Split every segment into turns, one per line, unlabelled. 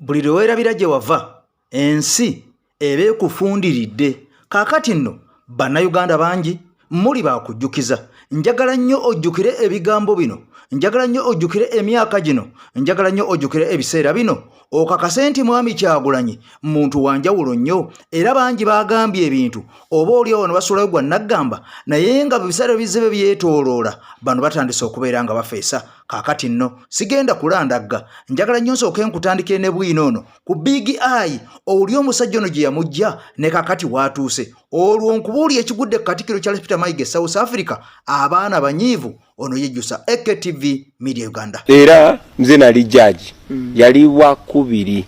buli lwewerabira gye wava ensi eba ekufundiridde. Kaakati nno bannayuganda bangi muli bakujjukiza. Njagala nnyo ojjukire ebigambo bino, njagala nnyo ojjukire emyaka gino, njagala nnyo ojjukire ebiseera bino. Okakase nti Mwami Kyagulanyi muntu wanjawulo nnyo, era bangi bagambye ebintu oba oliawo ne basulayo gwa naggamba, naye nga biseera bizibe byetooloola bano batandise okubeera nga bafeesa. Kaakati nno sigenda kulandagga, njagala nnyo nsooke nkutandike ne bwino ono ku Big Eye oli omusajja ono gye yamujja ne kaakati waatuuse. Olwo nkubuulya ekigudde Katikkiro Peter Mayiga South Africa, abaana banyiivu ono Yejjusa AKTV Media Uganda.
Era nze nali judge yali wakubiri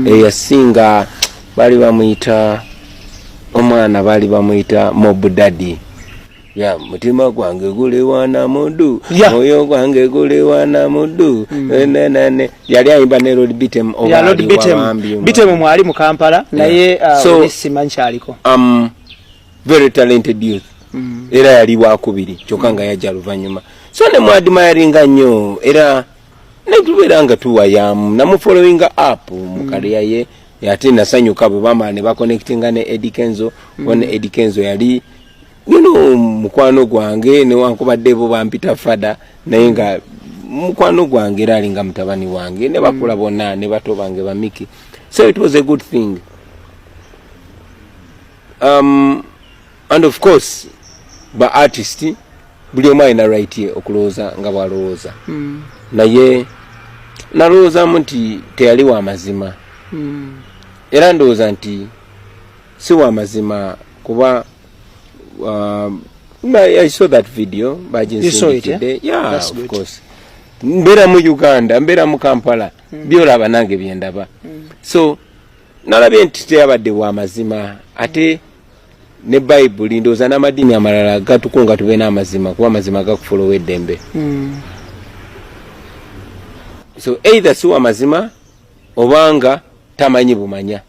eyasinga bali bamuyita omwana bali bamuyita Mob Daddy. Ya mutima gwange gule wana mudu moyo gwange gule wana mudu nene yali ayimba ne Lord Bitem
Bitem mwali mu Kampala naye simanyi aliko
very talented youth. Era yali wakubiri kyokka nga yajja luvanyuma, so ne mwadmiringa nnyo era netubeera nga tuwayamu namu following up mu career ye. Ate nasanyuka bwe bamala ne baconnectinga ne Eddie Kenzo. One Eddie Kenzo yali mukwano gwange newankubadde bo bampita fada naye nga mukwano gwange era alinga mutabani wange ne bakula bonna ne bato bange bamiki. So it was a good thing. And of course ba artist buli omu alina right ye okulowooza nga bwalowooza. Naye nalowoozamu nti teyali wa mazima. Era ndowooza nti si wa mazima kuba I saw that video.
You saw it, yeah?
Yeah,
that's
of
good.
course. Mbera mu Uganda, mbera mu Kampala, byolaba nange byendaba. So nalabye nti teyabadde wa mazima, ate ne Bible ndowooza n'amadini amalala gatukunga tube n'amazima kuba amazima gakufulowa eddembe. So either si wa mazima obanga tamanyi bumanya.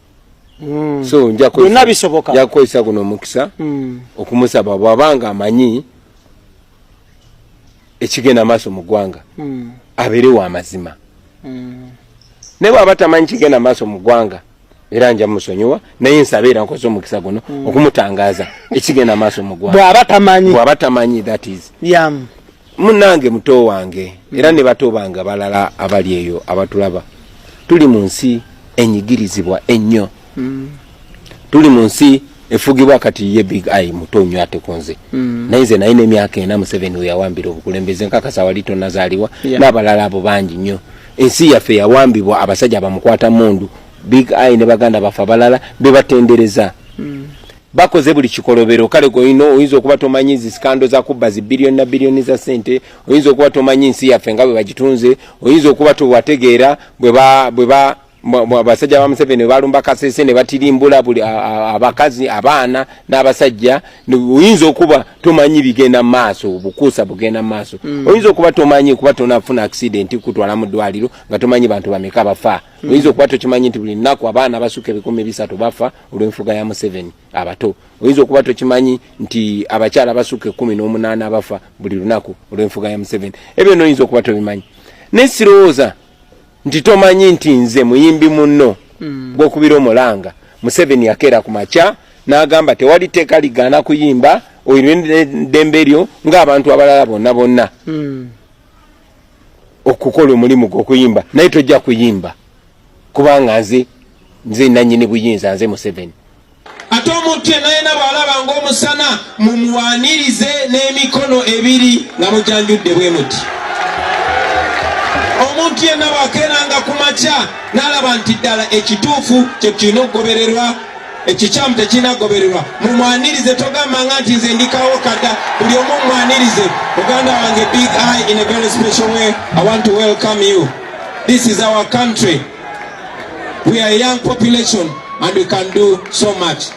So njakoyisa guno omukisa okumusaba bwabanga amanyi ekigenda maaso mu ggwanga abeere wa mazima. Ne bw'aba tamanyi kigenda maaso mu ggwanga era nja musonyiwa naye nsabeera nkoze omukisa guno okumutangaaza ekigenda maaso mu ggwanga bw'aba tamanyi that is munnange muto wange era ne bato bange abalala abali eyo abatulaba. Tuli mu nsi enyigirizibwa ennyo. Tuli mu nsi efugibwa kati ye Big Eye muto nnyo ate kunze. Naye nze nalina emyaka 47 we yawambira obukulembeze nkakasa wali tonazaalibwa n'abalala abo bangi nnyo. Ensi yaffe yawambibwa abasajja bamukwata mundu. Big Eye ne baganda bafa balala be batendereza. Bakoze buli kikolobero kale ko ino oyinza okuba tomanyi zi skando za kubba zi bilioni na bilioni za sente, oyinza okuba tomanyi ensi yaffe nga bwe bagitunze, oyinza okuba towategeera bwe ba abasajja ba Museveni balumba kasese ne batirimbula buli abakazi abaana n'abasajja. Oyinza okuba tomanyi bigenda maaso, obukuusa bugenda maaso. Oyinza okuba tomanyi kuba tonafuna accident kutwala mu ddwaliro nga tomanyi bantu bameka bafa. Oyinza okuba tokimanyi nti buli nnaku abaana basuka 130 bafa olw'enfuga ya Museveni abato. Oyinza okuba tokimanyi nti abakyala basuka 18 bafa buli lunaku olw'enfuga ya Museveni. Ebyo oyinza okuba tobimanyi. Nesirowooza nti tomanyi nti nze muyimbi munno gw'okubira omulanga Museveni yakeera ku makya n'agamba tewali tteeka ligaana kuyimba oyina eddembe lyo ng'abantu abalala bonna okukola omulimu gw'okuyimba naye tojja kuyimba kubanga nze nannyini buyinza nze Museveni.
Ate omuntu yenna bw'alaba ng'omusana mumuwaanirize n'emikono ebiri nga mujanjudde bwe muti. Omuntu yenna bw'akeeranga ku makya n'alaba nti ddala ekituufu kye kirina okugobererwa, ekikyamu tekirina kugobererwa, mumwanirize. Togambanga nti nze ndikawo kadda, buli omu mumwanirize. Muganda wange Big Eye, in a very special way, I want to welcome you. This is our country. We are a young population and we can do so much.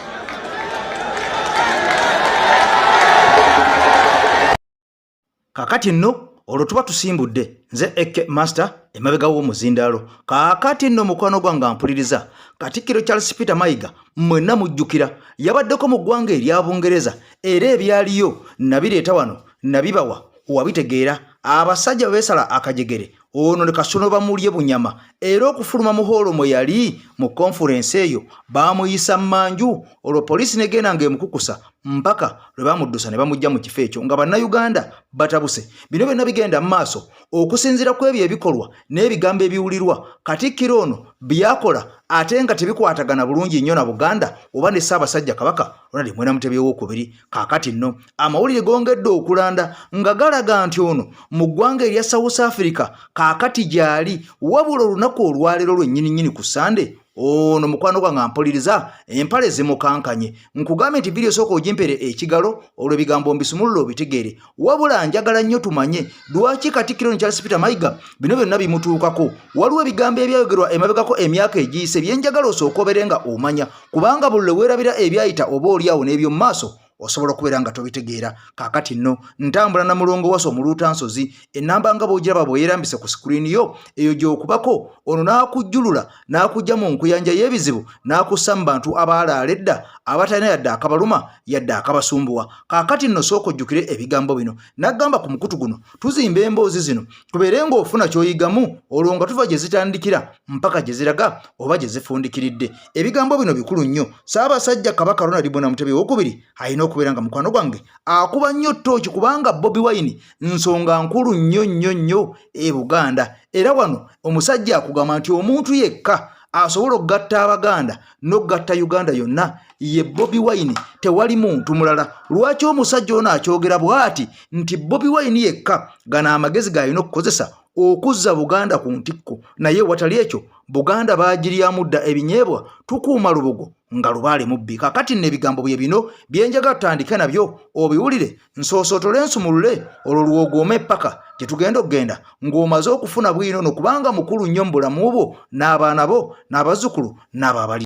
Kakati nno olwo tuba tusimbudde nze Eke Master emabega w'omuzindaalo. Kaakati nno mukwano gwange mpuliriza Katikkiro Peter Mayiga mwenna mujjukira yabaddeko mu ggwanga erya Bungereza era ebyaliyo nabireeta wano nabibawa wabitegeera. Abasajja beesala akajegere ono ne Kasono bamulye bunyama era okufuluma muholo mwe yali mu conference eyo bamuyisa mmanju olwo poliisi negenda ng'emukukusa mpaka lwe bamuddusa ne bamujja mu kifo ekyo nga bannayuganda batabuse. Bino byonna bigenda mu maaso okusinziira ku ebyo ebikolwa n'ebigambo ebiwulirwa Katikkiro ono byakola ate nga tebikwatagana bulungi nnyo na Buganda oba ne Ssaabasajja Kabaka Ronald Mwena Mutebi owookubiri. Kaakati nno amawulire gongedde okulanda nga galaga nti ono mu ggwanga erya South Africa kaakati gyali wabula olunaku olwaleero lwennyini ku Sande ono mukwano gwange ampuliriza empale zimukankanye nkugambye nti vidiyo sooka ogimpere ekigalo olwo ebigambo mbisumulula obitegeere wabula njagala nnyo tumanye lwaki Katikkiro Charles Peter Mayiga bino byonna bimutuukako. Waliwo ebigambo ebyayogerwa emabegako emyaka egiyise byenjagala osooka obeere nga omanya kubanga buli lwe weerabira ebyayita oba oliawo n'ebyo mu maaso osobola okubeera nga tobitegeera. Kaakati nno ntambula na mulongo waso omuluutansozi ennamba nga bw'ogiraba bw'eyeerambise ku sikuriini yo eyo gy'okubako ono n'akujjulula n'akujja mu nkuyanja y'ebizibu n'akussa mu bantu abaalaala edda abatalina yadde akabaluma yadde akabasumbuwa. Kaakati nno sooka ojjukire ebigambo bino n'agamba ku mukutu guno tuzimba emboozi zino tubeere ng'ofuna ky'oyigamu olwo nga tuva gye zitandikira mpaka gye ziraga oba gye zifundikiridde. Ebigambo bino bikulu nnyo. Ssaabasajja Kabaka Ronald Mwena Mutebi owookubiri alina okubeera nga mukwano gwange akuba nnyo ttooki kubanga Bobi Wine nsonga nkulu nnyo e Buganda era wano omusajja akugamba nti omuntu yekka asobola okugatta Abaganda n'okugatta Uganda yonna ye Bobi Wine, tewali muntu mulala. Lwaki omusajja ono akyogera bw'ati nti Bobi Wine yekka gano amagezi g'alina okukozesa okuzza Buganda ku ntikko naye watali ekyo Buganda baagiryamu dda ebinyeebwa tukuuma lubugo nga lubaale mubbi. Kaakati n'ebigambo bye bino byenjaga tutandike nabyo obiwulire nsoosotole nsumulule olwo lwogoome paka gye tugenda okugenda ng'omaze okufuna bwino no kubanga mukulu nnyo mu bulamu bwo n'abaana bo n'abazzukulu n'ababali.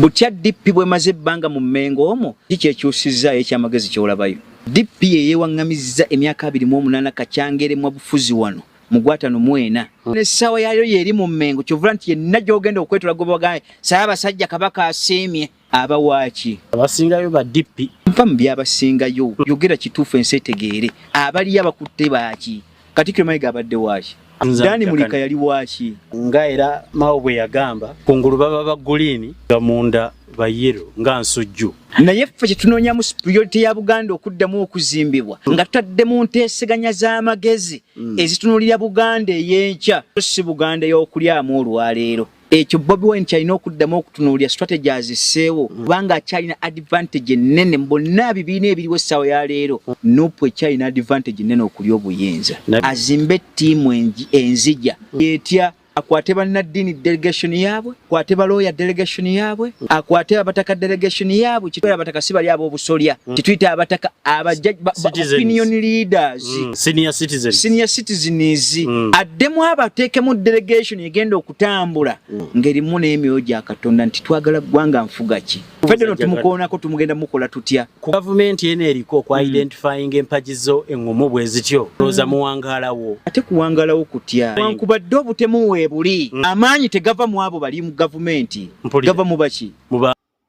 Butya DP bwemaze ebbanga mu Mmengo omwo kikyekyusizza ekyamagezi kyolabayo. DP yeyewaŋŋamizza emyaka 28 kacyangere mu bufuzi wano mugwatano mwena n'essaawa yayo yeri mu Mmengo kyovula nti yenna gy'ogenda okwetula gobaga Ssaabasajja Kabaka asiimye abawaaki
abasingayo ba DP
mpa mu byabasingayo yogera kituufu ensi etegeere abali abakutte baaki Katikkiro Mayiga abadde waaki Dani Mulika yali waaki
nga era mawo bwe yagamba kungulu baba bagulini nga munda bayero nga nsujju
naye ffe kyetunoonya mu priority ya Buganda okuddamu okuzimbibwa nga tutaddemu nteeseganya z'amagezi ezitunuulira Buganda ey'enkya si Buganda y'okulyamu olwaleero. Ekyo Bobi Wine kyalina okuddamu okutunuulira strategy azisseewo kubanga akyalina advantage ennene mu bonna bibiina ebiriwo essaawa ya leero. Nupu ekyalina advantage ennene okuli obuyinza azimbe ttiimu enzija etya akwate bannaddiini delegation yaabwe, akwate balooya delegation yaabwe, akwate abataka delegation yaabwe. Kitwala abataka si bali abobusolya, kituyita abataka opinion leaders,
senior citizens, addemu abateekemu delegation egenda okutambula ng'erimu n'emyoyo gya Katonda nti twagala ggwanga nfuga ki. Federo tumukoonako tumugenda mukola tutya. Government yene eriko kwa identifying empajizo engumu bwe zityo roza muwangalawo
ate kuwangalawo kutya wankubadde obutemu buli amaanyi tegava mu abo bali mu gavumenti gava mu baki.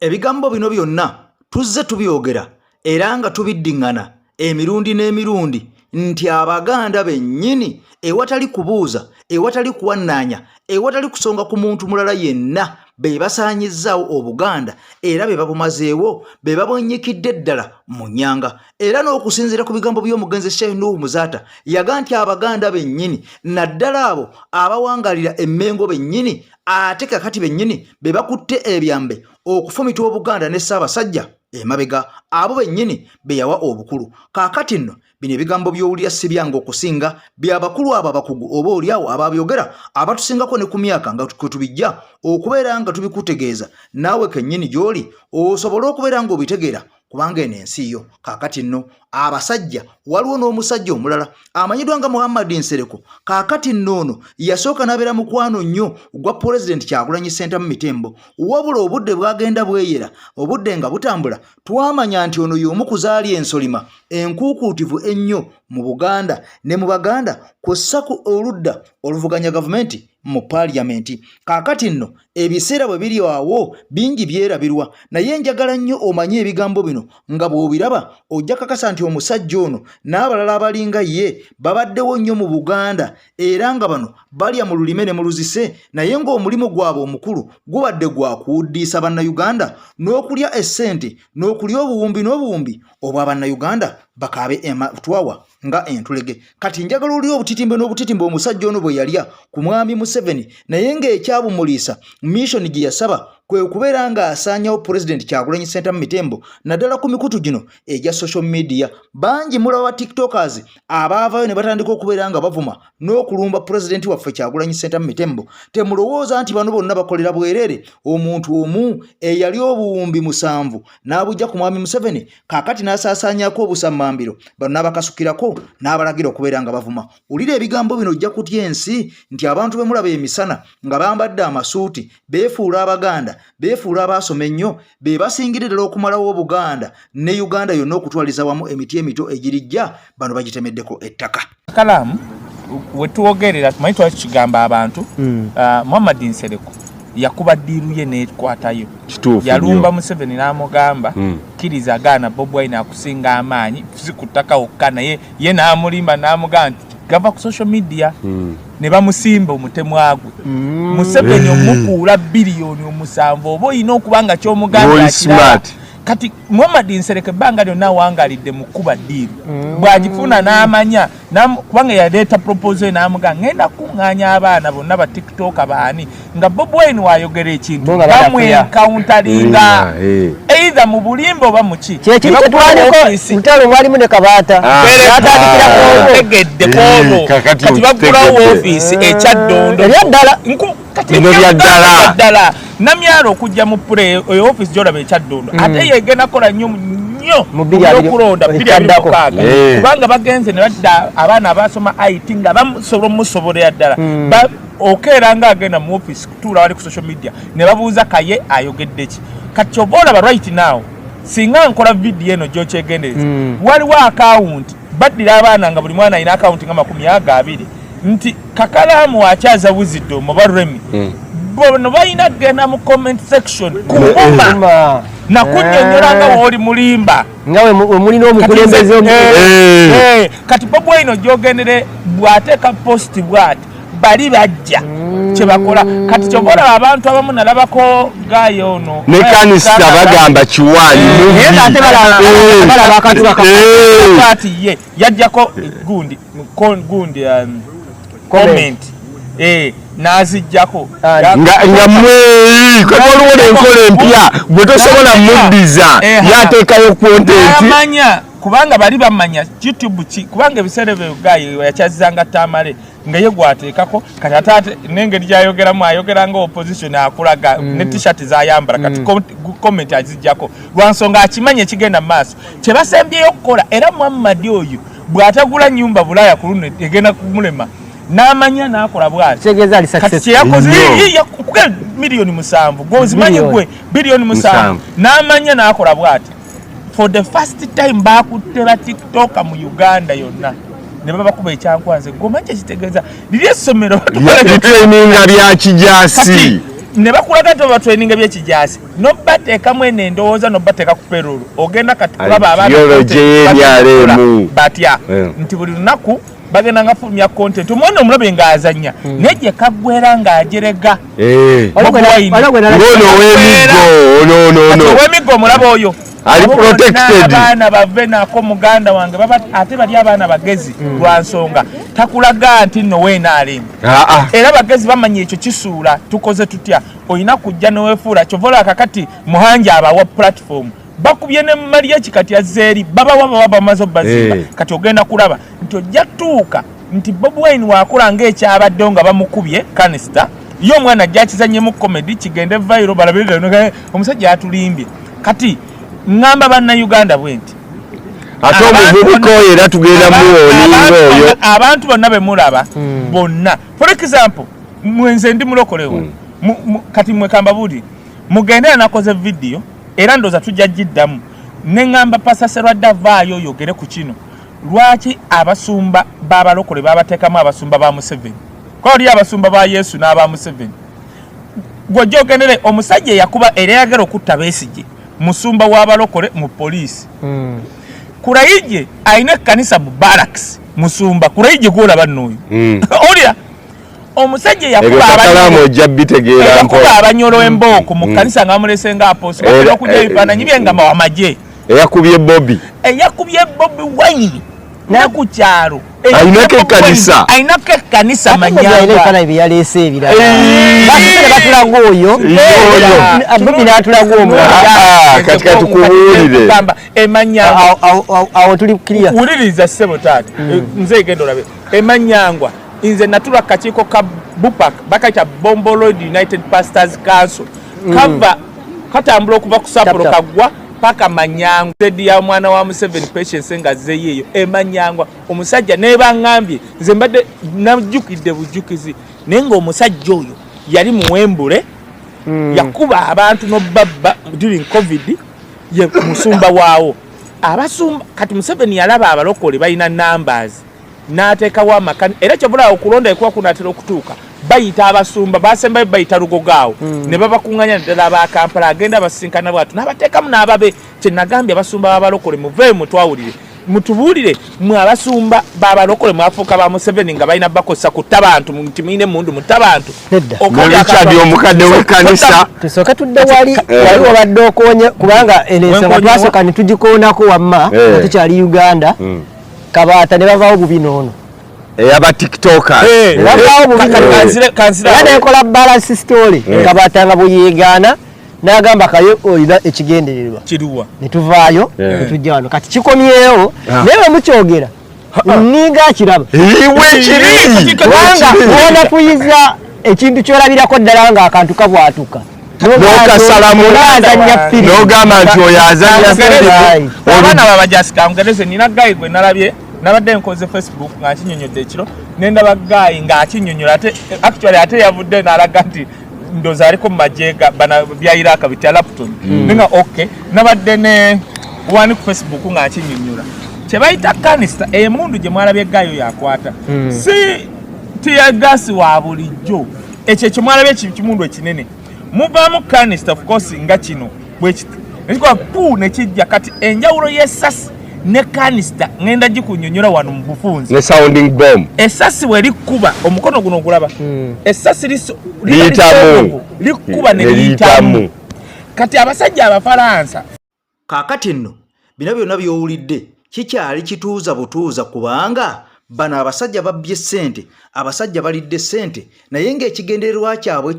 Ebigambo bino byonna tuzze tubyogera era nga tubiddiŋŋana emirundi n'emirundi nti Abaganda bennyini ewatali kubuuza ewatali kuwannaanya ewatali kusonga ku muntu mulala yenna be basaanyizzaawo Obuganda era be babumazeewo be babonyekidde ddala mu nnyanga. Era n'okusinziira ku bigambo by'omugenzi Sheikh Nuhu Muzaata yaga nti Abaganda bennyini naddala abo abawangalira emmengo bennyini ate kakati bennyini be bakutte ebyambe okufumita Obuganda ne Ssaabasajja emabega abo bennyini be yawa obukulu. Kaakati nno bino ebigambo by'owulira si byange okusinga by'abakulu abo abakugu oba oliawo ababyogera abatusingako ne ku myaka nga kwe tubijja okubeera nga tubikutegeeza naawe kennyini gy'oli osobole okubeera ng'obitegeera kubanga eno ensi yo. Kaakati nno abasajja waliwo n'omusajja omulala amanyiddwa nga Muhammad Nsereko. Kaakati nno ono yasooka n'abeera mukwano nnyo gwa President Kyagulanyi Ssentamu Mitembo wabula obudde bwagenda bweyera obudde nga butambula twamanya nti ono y'omu kuzaali ensolima enkuukuutivu ennyo mu Buganda ne mu Baganda kw'ossa ku oludda oluvuganya gavumenti mu parliamenti. Kaakati nno ebiseera bwe biri awo bingi byerabirwa naye njagala nnyo omanye ebigambo bino nga bw'obiraba ojja kakasa nti omusajja ono n'abalala abalinga ye babaddewo nnyo mu Buganda era nga bano balya mu lulime ne mu luzise naye ng'omulimu gwabwe omukulu gubadde gwa kuwuddiisa bannayuganda n'okulya essente n'okulya obuwumbi obwa bannayuganda bakaabe ematwawa nga entulege. Kati njagala oli obutitimbe n'obutitimbe omusajja ono bwe yalya ku mwami Museveni naye ng'ekyabumuliisa mission gye yasaba kwe kubeera nga asaanyawo President Kyagulanyi Ssentamu Mitembo naddala ku mikutu gino egya social media. Bangi mulaba tiktokers abaavayo ne batandika okubeera nga bavuma n'okulumba President waffe Kyagulanyi Ssentamu Mitembo. Temulowooza nti bano bonna bakolera bwerere. Omuntu omu eyali obuwumbi 7 n'abujja ku mwami Museveni kaakati n'asaasaanyaako obusammambiro bano n'abakasukirako n'abalagira okubeera nga bavuma. Ulira ebigambo bino ojja kutya ensi nti abantu be mulaba emisana nga bambadde amasuuti beefuula Abaganda beefuula abaasoma ennyo be basingire ddala okumalawo Buganda ne Uganda yonna okutwaliza wamu emiti emito egirijja bano bagitemeddeko ettaka.
Kalamu wetuwogerera tumanyi twakigamba abantu Muhammad Nsereko yakuba ddiiru ye n'ekwatayo yalumba Museveni n'amugamba kkiriza agaana Bobi Wine akusinga amaanyi si ku ttaka wokka naye ye n'amulimba n'amugamba nti gava ku social media ne bamusimba omutemwagwe Museveni omukuula biliyoni 7 oba olina okuba nga ky'omuganda akiraba. Kati Muhammad Nsereko ebbanga lyonna wangalidde mu kuba ddiiru bw'agifuna n'amanya kubanga yaleeta proposal n'amugamba ngenda kuŋŋaanya abaana bonna ba tiktok baani nga Bobi Wine wayogera ekintu bamwenkauntalinga eitha mu bulimba oba muki
mutalo mwalimu ne Kabaata
egedde kono kati bagulawo ofiisi ekyaddondo ddala namyalo okujja mu pure office gyolaba ekyaddondo ate yegenda kola nnyo okulonda kubanga bagenze ne badda abaana abasoma IT nga bamusobolera ddala okeera nga agenda mu office kutuula wali ku social media ne babuuza kaye ayogedde ki. Kati kyoboolaba right now singa nkola video eno gyokyegendereza waliwo account baddira abaana nga buli mwana alina account nga 20 nti Kakalamu akyaza buzidde omubarremi bono balina genda mu comment section kuuma nakunnyonnyola nga wooli mulimba
ngawe mulina omukulembeze
kati Bobi Wine gyogendere bw'ateeka post bw'ati bali bajja kye bakola. Kati kyobola abantu abamu nalabako gayo ono
ne kanisa bagamba kiwaanyi
kati ye yajjako gundi comment nazijjako
nga mweri kwaliwo enkola empya bwe tosobola muddiza yateekayo content
amanya kubanga bali bamanya YouTube kubanga ebiseera bye gayo yakyazanga tamale nga ye gwateekako kati atate n'engeri gyayogeramu ayogeranga opposition akulaga ne t-shirt zayambala kati comment azijjako lwansonga akimanya ekigenda mu maaso kye basembyeyo okukola era Muhammad oyo bw'atagula nnyumba Bulaya ku luno egenda kumulema n'amanya n'akola bw'ati kati kye yakoze yakuga miliyoni 7 gwozimanyi gwe biliyoni 7 n'amanya n'akola bw'ati. For the first time bakutte ba TikTok mu Uganda yonna ne baba kuba ekyankwanze gomanje kitegeeza liri essomero
traininga bya kijasi
ne bakulaga to ba traininga bya kijasi no bateeka mwene ndowooza no bateeka ku payroll ogenda kati kulaba abantu batya nti buli lunaku bagenda nga fulumya content omwana omulabe ng'azanya nejje kaggwera ng'ajerega ow'emigo omulaba oyo
ali protected
abaana bave nako muganda wange baba ate bali abaana bagezi lwansonga takulaga nti no weena alimba era bagezi bamanya ekyo kisuula tukoze tutya olina kujja nowefuula kyovola kakati muhanja abawa platform bakubye ne mali ekikati azeeri baba bamaze bazimba kati ogenda kulaba nti ojja tuuka nti Bobi Wine wakola ng'ekyabadde nga bamukubye kanista yo omwana ajja akizannyemu comedy kigende viral balabirira omusajja atulimbye kati ngamba banna Uganda bwenti
ate omuvubuka oyo era tugenda muwoninga oyo
abantu bonna be mulaba bonna for example mwenze ndi mulokolewo kati mwekamba budi mugende nakoze video era ndoza tujja jiddamu nengamba pasaserwa davaayo oyogere ku kino lwaki abasumba babalokole babateekamu abasumba ba Museveni kwa oli abasumba ba Yesu n'aba Museveni gwojogenere omusajja yakuba era yagera okutta Besigye musumba w'abalokole mu poliisi Kurayije aina kanisa mu barracks Musumba Kurayije gola bannoyo olya omusajja yakuba abanyolo emboko mu kanisa ngamulese nga apostle okujja bifaananyi byengamba wamaje
eyakubye Bobi
wayini nakukyalo
ainake
kanisa manyanga
byalese ebirala batulaga oyo Bobi natulaga
katika tukuwulire
emanyanga
awo tuli clear
uliriza sebo tatu nze gendo labe emanyangwa inze natula kachiko ka bupak bakacha Bombolo United Pastors Council kava katambula okuva ku Sapolo kagwa paka manyangwa zedi ya mwana wa Museveni patience nga zeyeyo emanyangwa omusajja neba ngambye nze mbadde najukidde bujukizi nenga omusajja oyo yali muwembule yakuba abantu no baba during covid ye musumba waawo abasumba kati Museveni yalaba abalokole bayina numbers n'ateeka wa makani era kyabula okulonda ekuwa kunatera okutuuka bayita abasumba basemba bayita lugogaawo ne babakunganya ddala aba Kampala agenda basinkana bwatu n'abateekamu n'ababe kye nagambye abasumba b'abalokole muve mutwawulire mutubuulire mwe abasumba b'abalokole mwafuuka ba Museveni nga balina bakosa kutta bantu nti muyine mundu mutta bantu
Richard omukadde w'ekkanisa
tusooka tudde wali wabadde okonye kubanga ensonga twasooka ne tugikoonako wamma tukyali Uganda Kabata ne bavaawo bubinono
eyaba tiktokers
bavaawo bubinono kanzira nekola balance story Kabata nga buyigana n'agamba kayo oyina ekigendererwa
kiruwa
ne tuvaayo ne tujja wano kati kikomyewo naye mukyogera ninga kiraba
iwe kiri
kubanga wona kuyiza ekintu kyolabirako ddala nga akantu kabwatuka
n'okasalamu n'ogamba nti oyo azanya
abaana babajasika ngereze nina gayi gwe nalabye nabadde nkoze Facebook nga kinyonyodde ekiro nendaba gayi nga akinyonyola ate actually ate yavudde n'alaga nti ndoza aliko majega bana bya Iraq bitya laptop ninga okay nabadde ne wani ku Facebook nga akinyonyola kyebayita kanista emundu gye mwalabye gayi yakwata si tear gas wa bulijjo ekyo kye mwalabye kimundu ekinene mubamu kanista of course nga kino bwekiti ekiko pu ne kijja kati enjawulo y'essasi ne kanista ngenda gikunyonyola wano mu bufunzi
ne sounding bomb
essasi we likuba omukono guno ogulaba essasi likuba ne liyitamu kati abasajja abafalansa
kaakati nno bino byonna by'owulidde kikyali kituuza butuuza kubanga bano abasajja babbye ssente abasajja balidde ssente naye ng'ekigendererwa kyabwe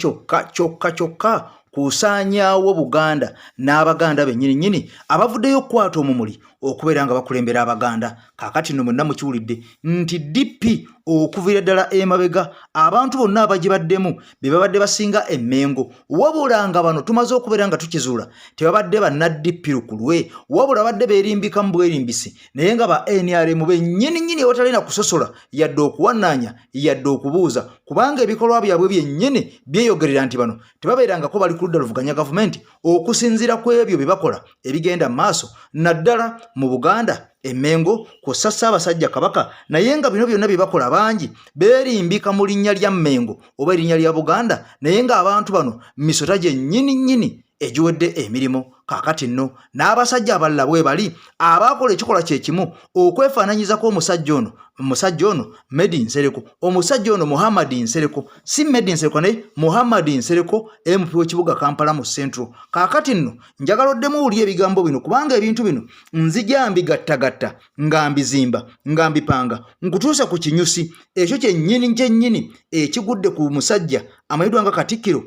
kyokka kusaanyaawo Buganda n'Abaganda bennyini abavuddeyo okukwata omumuli okubeera nga bakulembera Abaganda kaakati nno mwenna mukiwulidde nti DP okuviira ddala emabega abantu bonna abagibaddemu be babadde basinga emmengo wabula nga bano tumaze okubeera nga tukizuula tebabadde bannaddipi lukulwe wabula badde beerimbika mu bwerimbisi naye nga ba NRM bennyini abatalina kusosola yadde okuwannaanya yadde okubuuza kubanga ebikolwa byabwe byennyini byeyogerera nti bano tebabeerangako bali ku ludda luvuganya gavumenti okusinziira ku ebyo bye bakola ebigenda maaso naddala mu Buganda Emmengo kw'ossa Ssaabasajja Kabaka naye nga bino byonna bye bakola bangi beerimbika mu linnya lya Mmengo oba erinnya lya Buganda naye ng'abantu bano misota gye nnyini egiwedde emirimu kaakati nno n'abasajja abalala bwe bali abaakola ekikola kye kimu okwefaananyizako omusajja ono Medi Nsereko omusajja ono Muhammad Nsereko si Medi Nsereko naye Muhammad Nsereko MP w'ekibuga Kampala mu Central kaakati nno njagala oddemu owulire ebigambo bino kubanga ebintu bino nzija mbigattagatta nga mbizimba nga mbipanga nkutuusa ku kinyusi ekyo kyennyini ekigudde ku musajja amanyiddwa nga Katikkiro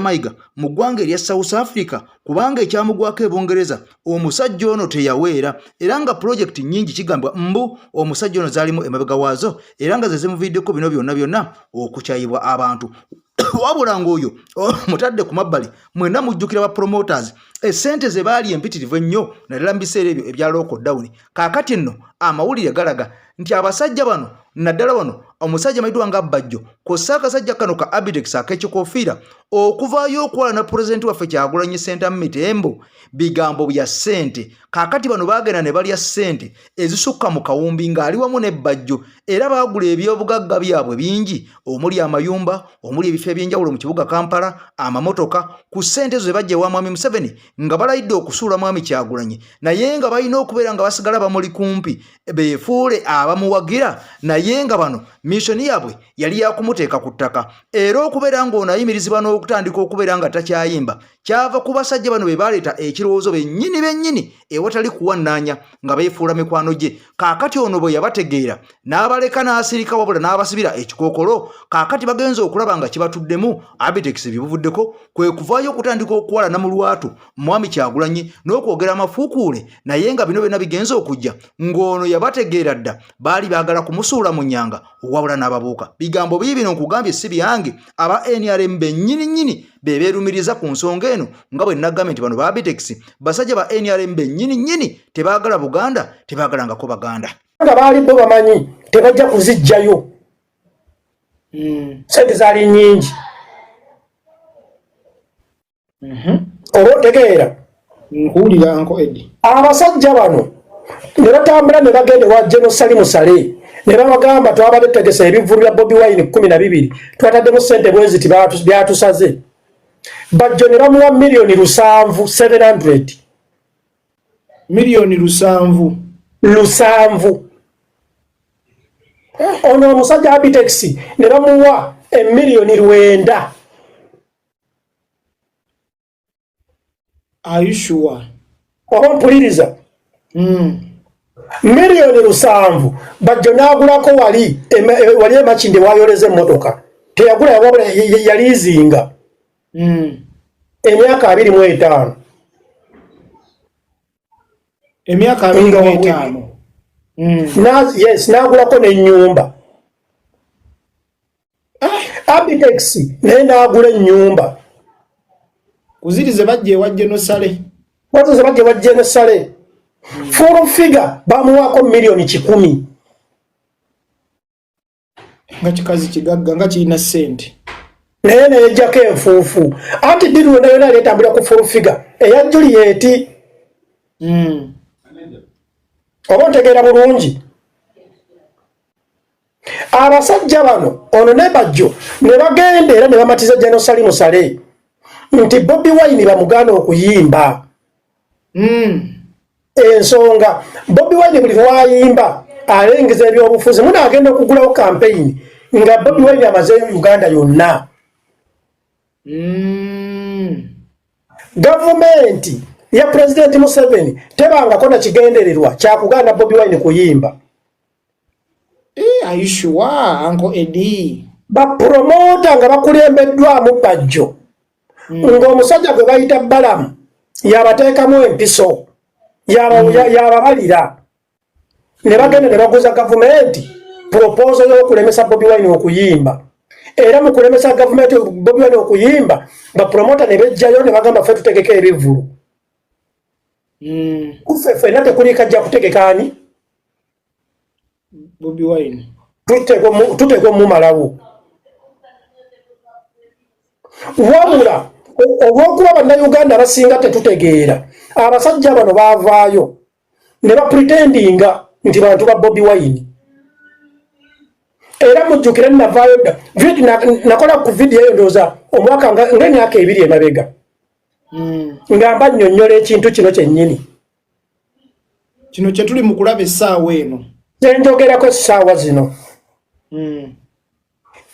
Mayiga mu ggwanga erya South Africa kubanga ekyamugwako e Bungereza omusajja ono teyaweera era nga project nnyingi kigambwa mbu omusajja ono zaalimu emabega waazo era nga ze zimuviiddeko bino byonna okukyayibwa abantu wabula ng'oyo mutadde ku mabbali mwenna mujjukira ba promoters essente ze baali empitirivu ennyo naddala mu biseera ebyo ebya local down kaakati nno amawulire galaga nti abasajja bano naddala bano omusajja mayitwa nga Bajjo kossa akasajja kano ka Abidex ak'ekikofiira okuvaayo okwala na pulezidenti waffe Kyagulanyi Ssentamu Mitembo bigambo bya ssente kaakati bano baagenda ne balya ssente ezisukka mu kawumbi ng'ali wamu ne Bajjo era baagula ebyobugagga byabwe bingi omuli amayumba omuli ebifo ebyenjawulo mu kibuga Kampala amamotoka ku ssente zo bajja ewa Mwami Museveni nga balayidde okusuula Mwami Kyagulanyi naye nga balina okubeera nga basigala bamuli kumpi beefuule abamuwagira naye nga bano missoni yabwe yali yakumuteeka ku ttaka era okubeera ng'onayimirizibwa n'okutandika okubeera nga takyayimba kyava ku basajja bano be baleeta ekirowoozo bennyini ewatali kuwannaanya nga beefuula mikwano gye kaakati ono bwe yabategeera n'abaleka n'asirika wabula n'abasibira ekikookolo kaakati bagenza okulaba nga kibatuddemu Abidex bibuvuddeko kwe kuvaayo okutandika okuwala na mu lwatu Mwami Kyagulanyi n'okwogera amafuukuule naye nga bino byonna bigenza okujja ng'ono yabategeera dda baali baagala kumusuula mu nnyanga wabula n'ababuuka bigambo biibino nkugambye si byange aba NRM bennyini beerumiriza ku nsonga eno nga bwe nagambye nti bano ba Abidex basajja ba NRM bennyini tebaagala Buganda tebaagalangako Baganda
nga baali bo bamanyi tebajja kuzijjayo sente zaali nnyingi olwotegeera
nkuwulira Uncle Eddie
abasajja bano ne batambula ne bagenda wa General Salimu Sale ne babagamba twabadde tutegesa ebivvulu bya Bobi Wine 12 twataddemu ssente bweziti byatusaze Bajjo ne bamuwa $700,000 700,000 ono omusajja Abidex ne bamuwa $9,000,000
Are you sure?
Ompuliriza $700,000 Bajjo n'agulako wali emakinde wayoleza emmotoka teyagula yawabula yaliizinga emyaka 25
emyaka 25
yes n'agulako n'ennyumba Abidex naye n'agula ennyumba
kuzirize bajje ewa General Sale
wazo bajje wa General Sale full figure bamuwako $10,000,000
nga kikazi kigagga nga kirina ssente
naye neyejjako enfuufu anti diri wena yona aletambulira ku full figure eya Juliet oba ntegeera bulungi abasajja bano ono ne Bajjo ne bagenda era ne bamatiza General Salimu Sale nti Bobi Wine bamugaana okuyimba ensonga Bobi Wine buli lwayimba alengeza ebyobufuzi munaagenda okugulawo campaign nga Bobi Wine amaze Uganda yonna gavumenti ya President Museveni tebangako na kigendererwa kyakugaana Bobi Wine kuyimba
are you sure Uncle Eddie
bapromota nga bakulembeddwamu Bajjo ng'omusajja gwe bayita Balamu yabateekamu empiso yababalira ne bagenda ne baguza gavumenti proposal y'okulemesa Bobi Wine okuyimba era mu kulemesa gavumenti Bobi Wine okuyimba bapromota ne bejjayo ne bagamba ffe tutegeka ebivvulu ffenna tekuli kajja kutegeka ani
Bobi Wine
tutegeka omumalawo wabula olw'okuba bannayuganda basinga tetutegeera abasajja bano baavaayo ne bapretendinga nti bantu ba Bobi Wine era mujjukire navaayo dda nakola ku vidiyo eyo ndowooza omwaka ng'emyaka 2 emabega nga mba nnyonnyola ekintu kino kyennyini
kino kye tuli mu kulaba essaawa eno
kyenjogerako essaawa zino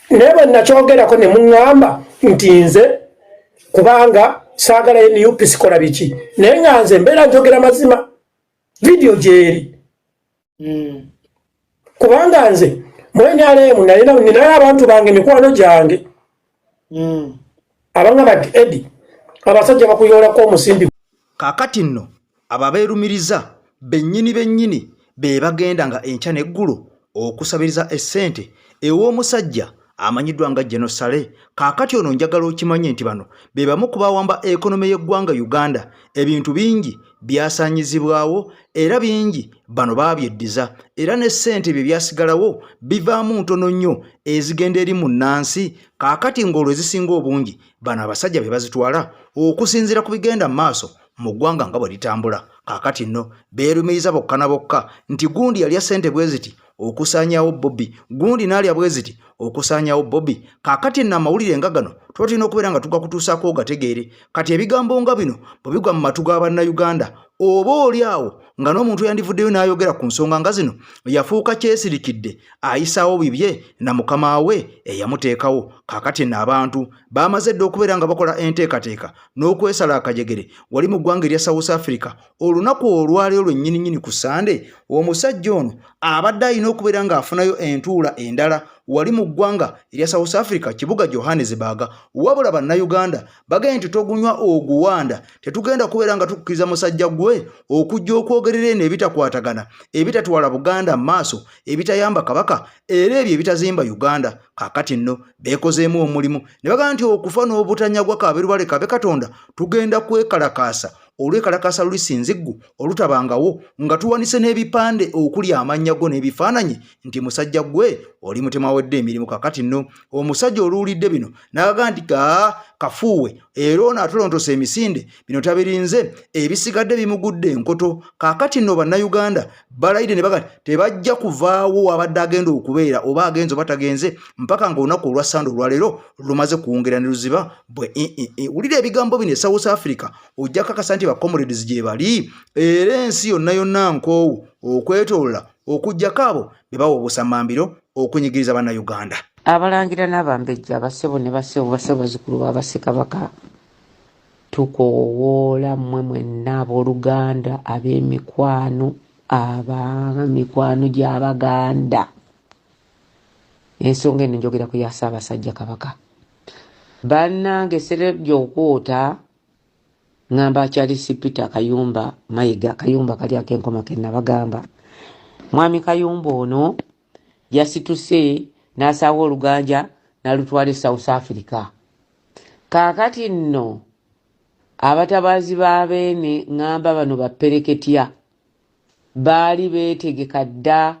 naye bwe nakyogerako ne muŋŋamba nti nze kubanga saagala NUP sikola biki naye nga nze mbeera njogera mazima vidiyo gyeri kubanga nze mwenyaleemu ninayo abantu bange mikwano gyange abanga bati Eddie abasajja bakuyoolako omusimbi
kaakati nno ababeerumiriza bennyini be bagenda nga enkya n'eggulu okusabiriza essente ew'omusajja amanyiddwa nga Genosale. Kaakati ono njagala okimanye nti bano be bamu ku bawamba ekonomi y'eggwanga Uganda. Ebintu bingi byasaanyizibwawo era bingi bano babyeddiza era ne ssente bye byasigalawo bivaamu ntono nnyo ezigenda eri mu nnansi. Kaakati ng'olwo ezisinga obungi bano abasajja be bazitwala okusinziira ku bigenda mu maaso mu ggwanga nga bwe litambula. Kaakati nno beerumiriza bokka na bokka nti gundi yalya ssente bwe ziti okusaanyaawo Bobi, gundi n'alya bwe ziti okusaanyaawo Bobi. Kaakati nno amawulire nga gano tuba tulina okubeera nga tugakutuusaako ogategeere. Kati ebigambo nga bino bwe bigwa mu matu ga bannayuganda oba oli awo nga n'omuntu yandivuddeyo n'ayogera ku nsonga nga zino yafuuka kyesirikidde ayisaawo bibye na mukama we eyamuteekawo. Kaakati nno abantu baamaze dde okubeera nga bakola enteekateeka n'okwesala akajegere wali mu ggwanga erya South Africa. Olunaku olwaleero lwennyininyini ku Sande omusajja ono abadde alina okubeera ng'afunayo entuula endala wali mu ggwanga erya South Africa kibuga Johannesburg. Wabula bannayuganda bagenda nti togunywa oguwanda tetugenda kubeera nga tukkiriza musajja gwe okujja okwogerera eno ebitakwatagana ebitatwala Buganda mu maaso ebitayamba kabaka era ebyo ebitazimba Uganda. Kaakati nno beekozeemu omulimu ne bagamba nti okufa n'obutanyagwa kabeerwale kabe Katonda tugenda kwekalakaasa olwekalakasa lulisinziggu olutabangawo nga tuwanise n'ebipande okuli amannya go n'ebifaananyi nti musajja gwe oli mutema wedde emirimu. Kaakati nno omusajja oluwulidde bino n'agamba nti kafuuwe era ono atolontosa emisinde bino tabirinze ebisigadde bimugudde enkoto. Kaakati nno bannayuganda balayide ne bagamba tebajja kuvaawo abadde agenda okubeera oba agenze oba tagenze mpaka ng'olunaku olwa Sande olwaleero lumaze kuwongera ne luziba bwe wulira ebigambo bino e South Africa ojja kakasa nti bakomrades gye bali era ensi yonna yonna nkoowu okwetolola okujjako abo be bawa obusamambiro okunyigiriza bannayuganda.
Abalangira n'abambejja abasebo ne basebo bazzukulu b'Abassekabaka tukoowoola mmwe mwenna abooluganda ab'emikwano ab'emikwano gy'Abaganda. Ensonga eno njogera ku ya Ssaabasajja Kabaka. Bannange Serebja okwota ngamba Charles Peter Kayumba Mayiga Kayumba kali akenkoma ke nabagamba. Mwami Kayumba ono yasituse n'asaawa oluganja n'alutwala South Africa. Kaakati nno abatabaazi b'abeene ngamba bano bapereketya baali beetegeka dda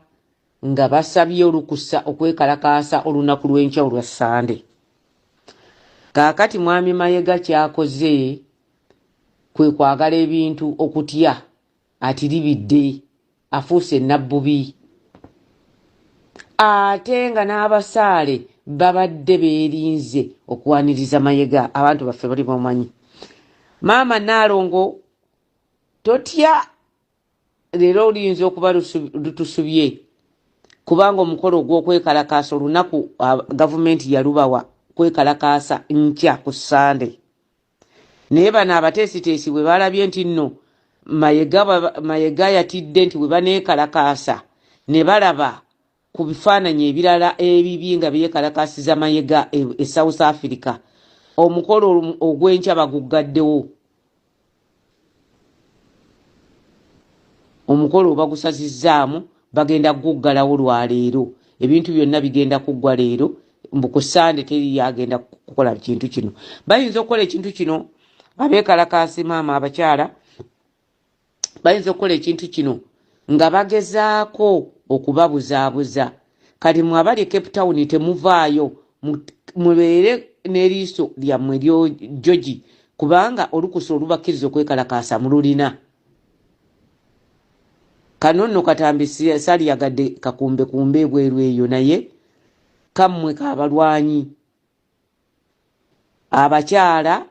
nga basabye olukusa okwekalakaasa olunaku lw'enkya olwa Sande. Kaakati mwami Mayiga kyakoze kwe kwagala ebintu okutya atiribidde afuuse nabbubi. Ate nga n'abasaale babadde beerinze okuwaniriza Mayiga. Abantu baffe bali bamanyi. Maama Naalongo totya leero oluyinza okuba lutusubye kubanga omukolo gw'okwekalakaasa olunaku gavumenti yalubawa kwekalakaasa nkya ku Sande. Naye bano abateesiteesi bwe balabye nti nno Mayiga yatidde nti bwe baneekalakaasa ne balaba ku bifaananyi ebirala ebibi nga byekalakaasiza Mayiga e South Africa, omukolo ogw'enkya baguggaddewo. Omukolo bagusazizzaamu bagenda kuguggalawo lwaleero. Ebintu byonna bigenda kuggwa leero mbu ku Sande teri yagenda kukola kintu kino. Bayinza okukola ekintu kino abeekalakaasi maama abakyala bayinza okukola ekintu kino nga bagezaako okubabuzaabuza. Kati mwe abali Cape Town temuvaayo mubeere n'eriiso lyammwe lyojogi kubanga olukusa olubakkiriza okwekalakaasa mululina. Kano nno Katambi sali yagadde kakumbe kumbe ebweru eyo naye kammwe k'abalwanyi abakyala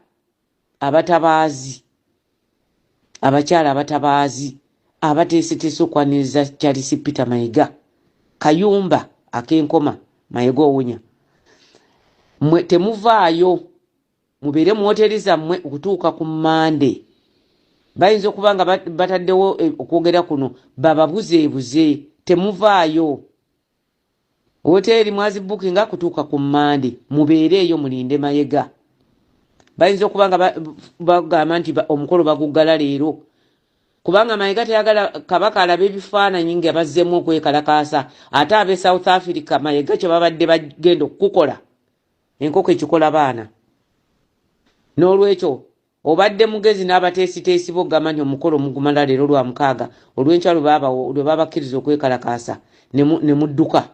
abatabaazi abateeseteese okwaniriza Charles Peter Mayiga Kayumba akenkoma Mayiga owunya. Mwe temuvaayo mubeere mu hoteri zammwe okutuuka ku Mande. Bayinza okuba nga bataddewo okwogera kuno bababuzeebuze. Temuvaayo hoteri mwazibukinga kutuuka ku Mande mubeere eyo mulinde Mayiga. Bayinza okuba nga bagamba nti omukolo baguggala leero kubanga Mayiga teyagala kabaka alabe ebifaananyi nga bazzemu okwekalakaasa ate ab'e South Africa Mayiga kye babadde bagenda okukola enkoko ekikola baana. N'olwekyo obadde mugezi n'abateesiteesi bogamba nti omukolo mugumala leero lwa 6 olw'enkya lwe babakkiriza okwekalakaasa ne mudduka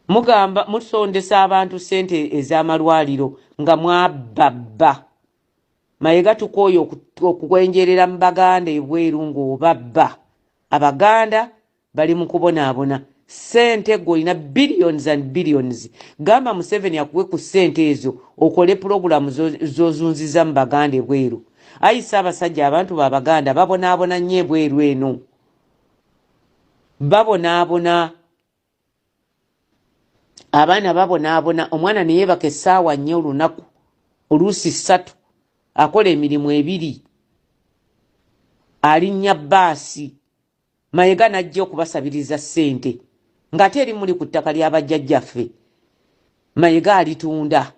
mugamba musondesa abantu ssente ez'amalwaliro nga mwababba. Mayiga tukooye okukwenjerera mu Baganda ebweru ng'obabba. Abaganda bali mu kubonaabona ssente gw'olina billions and billions. Gamba Museveni akuwe ku ssente ezo okole pulogulamu z'ozunziza mu Baganda ebweru. Ayi Ssaabasajja abantu b'Abaganda babonaabona nnyo ebweru eno. Babonaabona. Abaana babonaabona. Omwana ne yeebaka essaawa 4 olunaku oluusi 3 akola emirimu 2 alinnya bbaasi. Mayiga n'ajja okubasabiriza ssente ng'ate eri muli ku ttaka ly'abajjajjaffe. Mayiga alitunda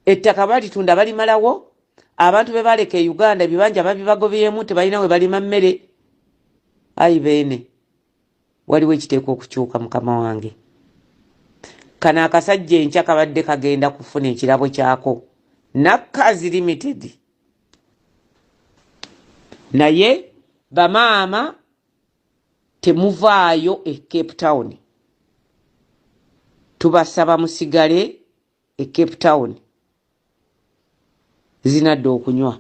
ettaka balitunda balimalawo. Abantu be baleka e Uganda ebibanja babibagobyemu tebalina we balima mmere. Ayi beene waliwo ekiteeka okukyuka mukama wange. Kana akasajja enkya kabadde kagenda kufuna ekirabo kyako Nakazi Limited. Naye bamaama temuvaayo e Cape Town. Tubasaba musigale e Cape Town. Zinadde okunywa.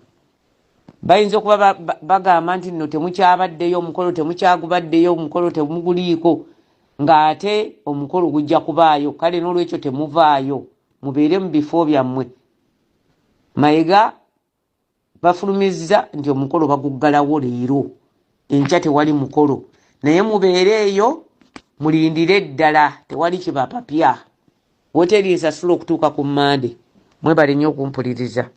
Bayinza okuba bagamba nti nno temukyabaddeyo omukolo temukyagubaddeyo omukolo temuguliiko ng'ate omukolo gujja kubaayo. Kale n'olwekyo temuvaayo mubeere mu bifo byammwe. Mayiga bafulumizza nti omukolo baguggalawo leero enkya tewali mukolo naye mubeere eyo mulindire eddala tewali kibapapya. Woteri esasula okutuuka ku Mmande. Mwebale nnyo okumpuliriza.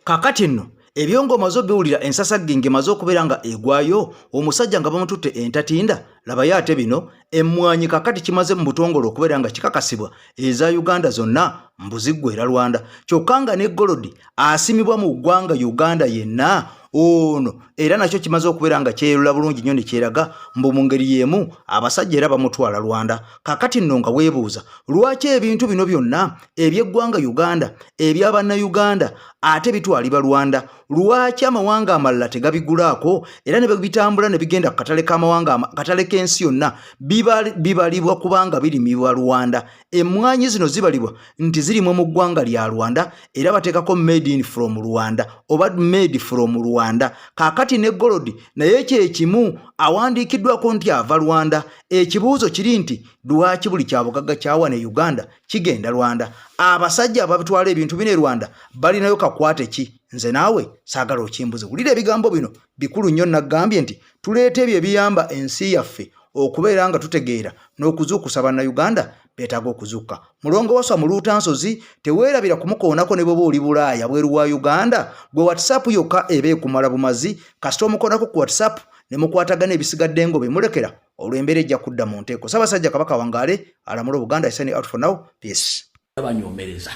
Kakati nno ebyongoma zo biwulira ensasagge ngemaze okubeera nga egwayo omusajja nga bamututte entatinda labayo ate bino emmwanyi kakati kimaze mu butongole okubeera nga kikakasibwa eza Uganda zonna mbuziggwera Rwanda kyokka nga ne Golodi asimibwa mu ggwanga Uganda yenna ono era nakyo kimaze okubeera nga kyerula bulungi nnyo ne kyeraga mbu mu ngeri y'emu abasajja era bamutwala Rwanda. Kakati nno nga weebuuza lwaki ebintu bino byonna eby'eggwanga Uganda eby'Abannayuganda ate bitwalibwa Rwanda? Lwaki amawanga amalala tegabigulaako era ne bitambula ne bigenda ku katale k'amawanga katale k'ensi yonna bibalibwa kubanga birimibwa Rwanda? Emmwanyi zino zibalibwa nti zirimu mu ggwanga lya Rwanda era bateekako made in from Rwanda oba made from Rwanda. Kakati ne Golodi naye kyekimu awandiikiddwako nti ava Rwanda. Ekibuuzo kiri nti lwaki buli kyabugagga kyawa ne Uganda kigenda Rwanda? Abasajja ababitwala ebintu bine Rwanda balinayo kakwate ki? Nze naawe saagala okimbuze. Wulira ebigambo bino bikulu nnyo nagambye nti tuleete ebyo ebiyamba ensi yaffe okubeera nga tutegeera n'okuzuukusa Bannayuganda beetaaga okuzuuka. Mulongo waswa mu Luutansozi teweerabira kumukoonako ne bwoba oli Bulaaya bweru wa Uganda. Gwe WhatsApp yokka eba ekumala bumazi kasita omukoonako ku WhatsApp ne mukwatagana ebisigadde ngo bemulekera olw'embeera ejja kudda mu nteeko. Ssaabasajja Kabaka Wangaale alamula Buganda. I send out for now. Peace.
Abanyomereza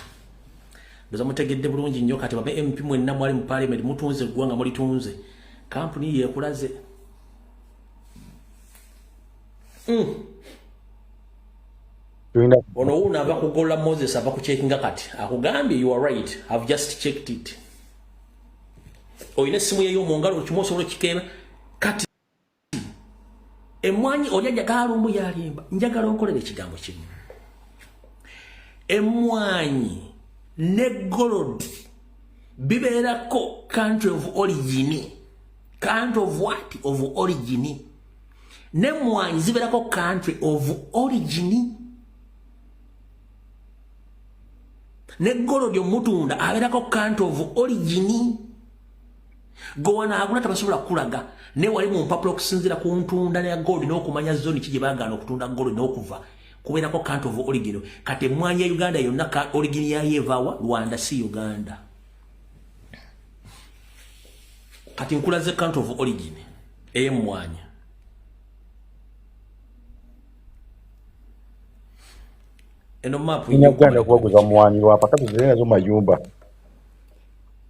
ndoza mutegedde bulungi nnyo kati babe MP mwenna mwali mu parliament mutunze eggwanga mulitunze kampuni yeekulaze. Ono una ava kugola Moses ava kucheckinga kati akugambye you are right, I've just checked it. Oyina simu yeyo mu ngalo kimoso olwekikeera kati emmwanyi ojaja galumbu yalimba njagala onkolere ekigambo kimu. Emmwanyi ne Golodi bibeerako country of origin. Country of what? Of origin. N'emmwanyi zibeerako country of origin. Ne Golodi omutunda abeerako country of origin. Gowana agula tabasobola kulaga ne wali mu mpapula okusinziira ku ntunda ne Golodi n'okumanya zone ki gye baagaana okutunda Golodi n'okuva kubeerako country of origin. Kati emmwanyi ya Uganda yonna origin yayo evaawa Rwanda si Uganda. Kati nkulaze country of origin ey'emmwanyi. Eno map
Uganda kuwaguza mwanyi wapa kati zile zo mayumba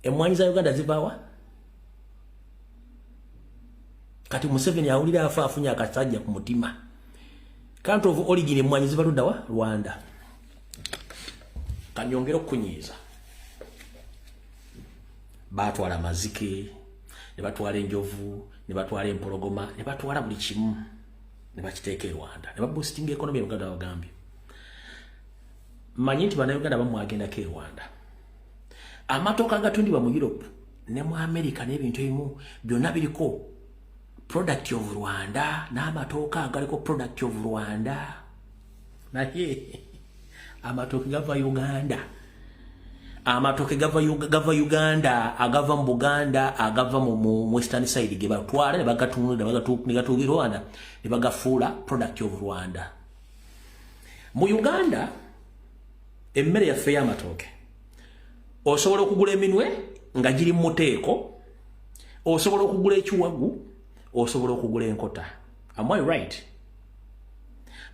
Emmwanyi za Uganda zivawa kati Museveni awulira afa afunya akasajja ku mutima. Country of origin emmwanyi ziva ludda wa Rwanda. Kanyongera okunyiiza batwala mazike ne batwala enjovu ne batwala empologoma ne batwala buli kimu ne bakiteeka Rwanda ne baboosting economy ya Uganda bagambye. Manyi nti bana Uganda bamu agenda ke Rwanda. Amatoka agatundibwa mu Europe ne mu America n'ebintu ebimu byonna biriko product of Rwanda n'amatoka agaliko product of Rwanda. Naye amatoke gava Uganda. Amatoke gava Uganda, agava mu Buganda, agava mu western side ge batwala ne bagatunda ne Rwanda ne bagafuula product of Rwanda. Mu Uganda emmere yaffe y'amatoke osobola okugula eminwe nga giri mu muteeko, osobola okugula ekiwagu, osobola okugula enkota. Am I right?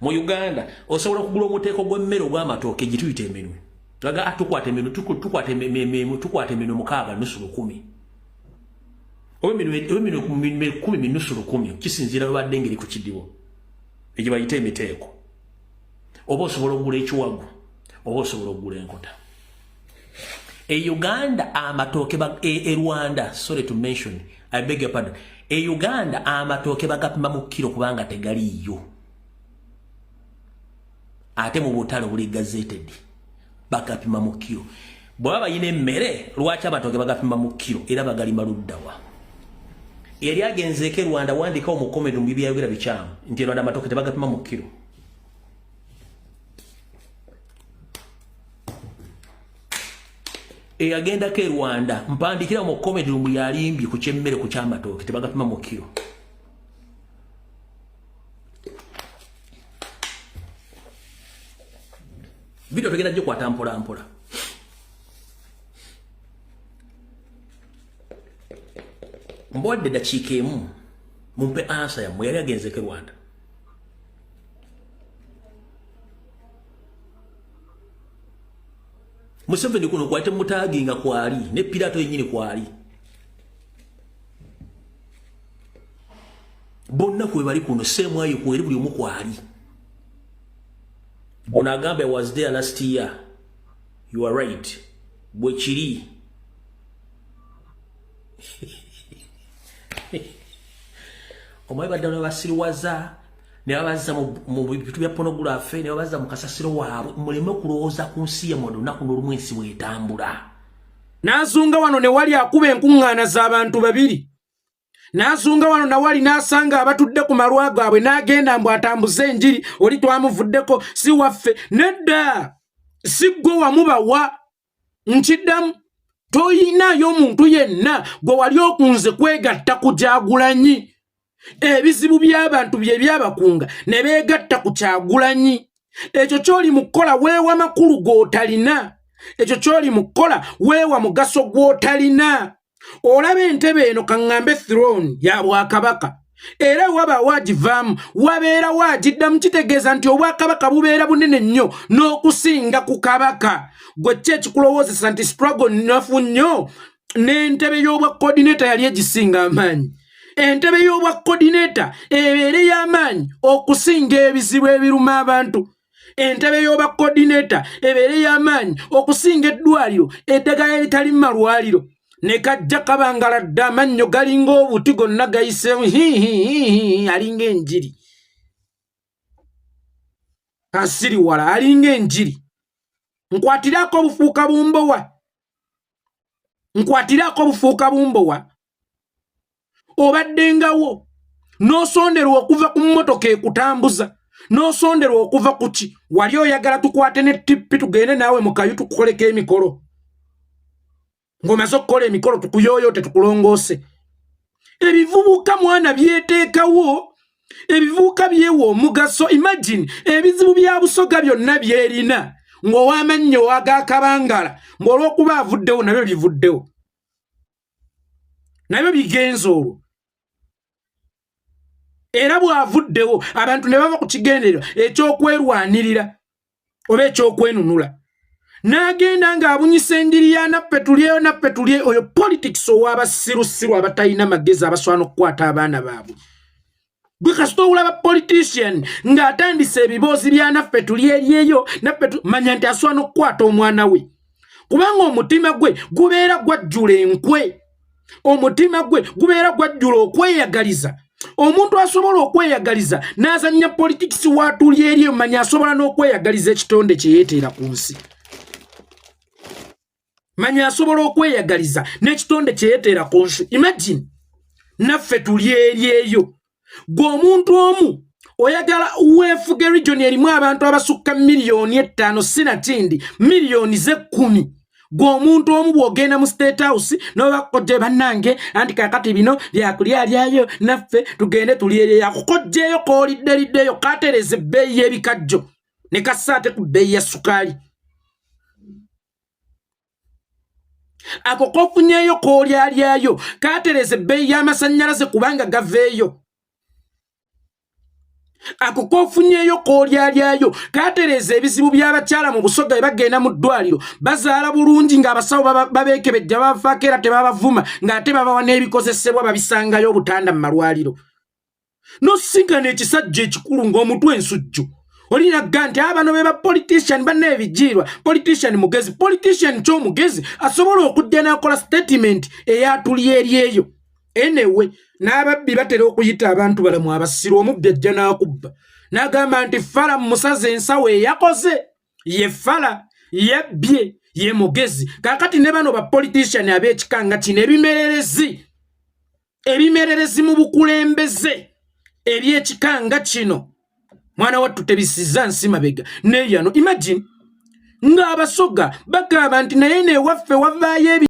Mu Uganda osobola okugula omuteeko gw'emmere ogw'amatooke gituyita eminwe. Laga tukwate eminwe tukwate eminwe 6 nusu 10. Eminwe 10 nusu 10 kisinziira lwabadde ngeri ku kidibo egye bayita emiteeko. Oba osobola okugula ekiwagu, oba osobola okugula enkota. Uganda amatoke Rwanda, sorry to mention, I beg your pardon. Uganda amatoke bagapima mu kilo kubanga tegaliyo. Ate mu butale buli gazetted bagapima mu kilo. Bwaba yine emmere lwaki amatoke bagapima mu kilo era bagali maluddawa. Yali agenzeke Rwanda wandika omukomedi mu bibya bira bichamu nti Rwanda amatoke bagapima mu kilo. Agenda ke Rwanda mpandikira mu comedy mu yalimbi ku kyemmere ku kyamatoke tebagapima mu kilo. Video tugenda jjo kwata mpola. Mbodde dakiika emu mumpe answer ya yali agenze ke Rwanda. Museveni kuno kwate mutaginga kwali ne Pilato yenyini kwali. Bonna kwe bali kuno same ayo kweri buli omu kwali. Onagambe was there last year. You are right. Bwechiri. Omaye badano basiriwaza ne babaza mu bitu bya pornography ne babaza mu kasasiro waabwe muleme kulowooza ku nsi ya modo na kuno lumwensi bwetambula.
Nazunga wano ne wali akuba enkuŋŋaana z'abantu babiri. Nazunga wano na wali nasanga abatudde ku malwa gaabwe n'agenda mbu atambuze enjiri oli twamuvuddeko si waffe nedda si gwe wamubawa nkiddamu toyinaayo omuntu yenna gwe wali okunze kwegatta ku Kyagulanyi. Ebizibu by'abantu bye byabakunga ne beegatta ku Kyagulanyi. Ekyo kyoli mukola weewa makulu g'otalina. Ekyo kyoli mukola weewa mugaso gw'otalina. Olaba entebe eno kaŋŋambe throne ya Bwakabaka. Era waba wagivaamu wabeera wagiddamu kitegeeza nti Obwakabaka bubeera bunene nnyo n'okusinga ku Kabaka. Gwe ki ekikulowoozesa nti struggle nnafu nnyo n'entebe y'obwa coordinator yali egisinga amaanyi. Entebe y'obwa coordinator ebeere y'amaanyi okusinga ebizibu ebiruma abantu. Entebe y'obwa coordinator ebeere y'amaanyi okusinga eddwaliro eddagala eritali mu malwaliro. Ne kajja kabangala dda amannyo galinga obuti gonna gayisemu alinga enjiri. Kasiri wala alinga enjiri. Nkwatirako obufuuka bumbowa. Nkwatirako obufuuka bumbowa. Obaddengawo n'osonderwa okuva ku mmotoka ekutambuza n'osonderwa okuva ku ki wali oyagala tukwate ne tippi tugende naawe mu kayu tukukoleko emikolo. Ngomaze okukola emikolo tukuyooyoote tukulongoose. Ebivubuka mwana byeteekawo. Ebivubuka byewa omugaso. Imagine ebizibu bya Busoga byonna byerina ng'ow'amannyo ag'akabangala ng'olw'okuba avuddewo nabyo bivuddewo. Nabyo bigenza olwo. Era bw'avuddewo abantu ne bava ku kigendererwa eky'okwerwanirira oba eky'okwenunula.
n'agenda ng'abunyisa endiri ya naffe tulyeyo oyo politics ow'abasirusiru abatalina magezi abasobola n'okukwata abaana baabwe. Gwe kasita olaba politician ng'atandisa ebiboozi bya naffe tulyeyo manya nti asobola n'okukwata omwana we. Kubanga omutima gwe gubeera gwajjula enkwe. Omutima gwe gubeera gwajjula okweyagaliza. Omuntu asobola okweyagaliza n'azannya politics w'atulyeyo manya asobola n'okweyagaliza ekitonde kye yeeteera ku nsi. Manya asobola okweyagaliza n'ekitonde kye yeeteera ku nsi. Imagine naffe tulyeyo. Gwe omuntu omu oyagala weefuge region erimu abantu abasukka miliyoni 5 sinatindi miliyoni 10. Gwe omuntu omu bw'ogenda mu State House n'obakojje bannange anti kakati bino byakulyayo naffe tugende tulyeyo akukojjeyo kooliddeyo katereze ebbeeyi y'ebikajjo ne kasaate ku bbeeyi ya sukaali. Ako kofunyeyo koolyayo katereze ebbeeyi y'amasannyalaze kubanga gaveeyo. Ako kofunyeyo koolyayo katereze ebizibu by'abakyala mu Busoga bagenda mu ddwaliro bazaala bulungi ng'abasawo babeekebejja bafaako era tebabavuma ng'ate babawa n'ebikozesebwa babisangayo obutanda mu malwaliro. N'osinkana ekisajja ekikulu ng'omutwe ensujju olinaga nti abano be ba politician banneebijiirwa politician mugezi politician ky'omugezi asobola okujja n'akola statement eyatulyeyo. Enewe n'ababbi batera okuyita abantu balamu abasiru omubbi ajja n'akubba n'agamba nti fala musaze ensawo eyakoze ye fala yebbye ye mugezi. Kakati ne bano ba politician ab'ekikanga kino ebimererezi mu bukulembeze eby'ekikanga kino mwana wattu tebisiza nsi mabega neeyano. Imagine ng'Abasoga bagamba nti naye ne waffe wavaayo